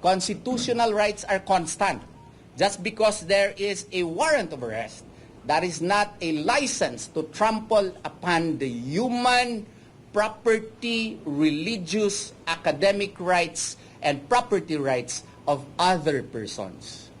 Constitutional rights are constant. Just because there is a warrant of arrest, that is not a license to trample upon the human, property, religious, academic rights, and property rights of other persons.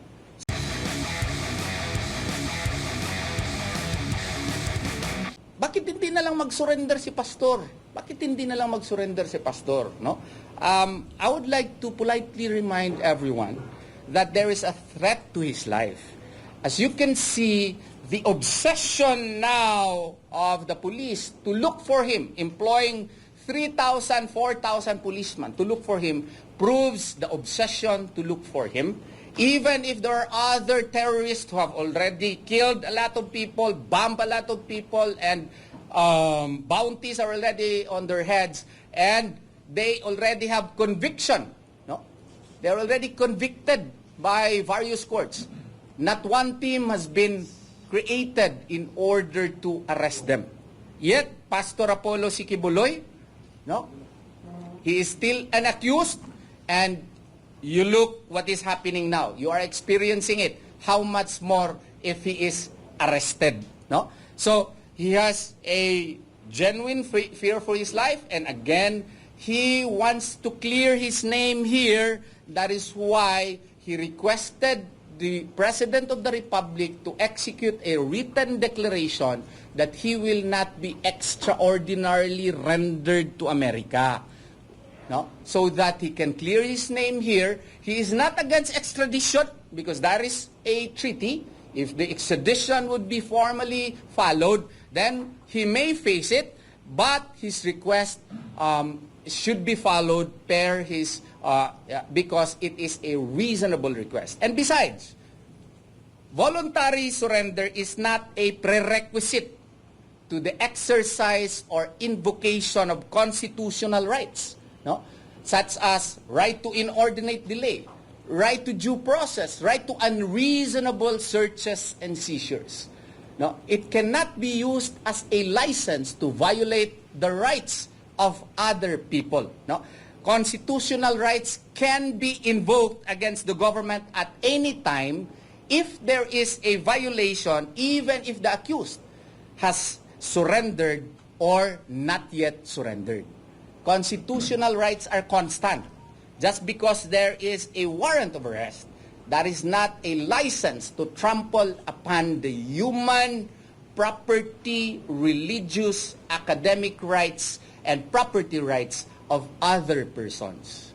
Bakit hindi na lang mag-surrender si pastor? Bakit hindi na lang mag-surrender si pastor? No? I would like to politely remind everyone that there is a threat to his life. As you can see, the obsession now of the police to look for him, employing 3,000, 4,000 policemen to look for him, proves the obsession to look for him. Even if there are other terrorists who have already killed a lot of people, bombed a lot of people, and bounties are already on their heads, and they already have conviction. No? They are already convicted by various courts. Not one team has been created in order to arrest them. Yet, Pastor Apollo Sikibuloy, no? He is still an accused, and you look what is happening now. You are experiencing it. How much more if he is arrested, no? So, he has a genuine fear for his life, and again, he wants to clear his name here. That is why he requested the President of the Republic to execute a written declaration that he will not be extraordinarily rendered to America. No? So that he can clear his name here. He is not against extradition because that is a treaty. If the extradition would be formally followed, then he may face it, but his request should be followed per his because it is a reasonable request. And besides, voluntary surrender is not a prerequisite to the exercise or invocation of constitutional rights, no? Such as right to inordinate delay, right to due process, right to unreasonable searches and seizures. No? It cannot be used as a license to violate the rights of other people. No? Constitutional rights can be invoked against the government at any time if there is a violation, even if the accused has surrendered or not yet surrendered. Constitutional rights are constant. Just because there is a warrant of arrest, that is not a license to trample upon the human, property, religious, academic rights, and property rights of other persons.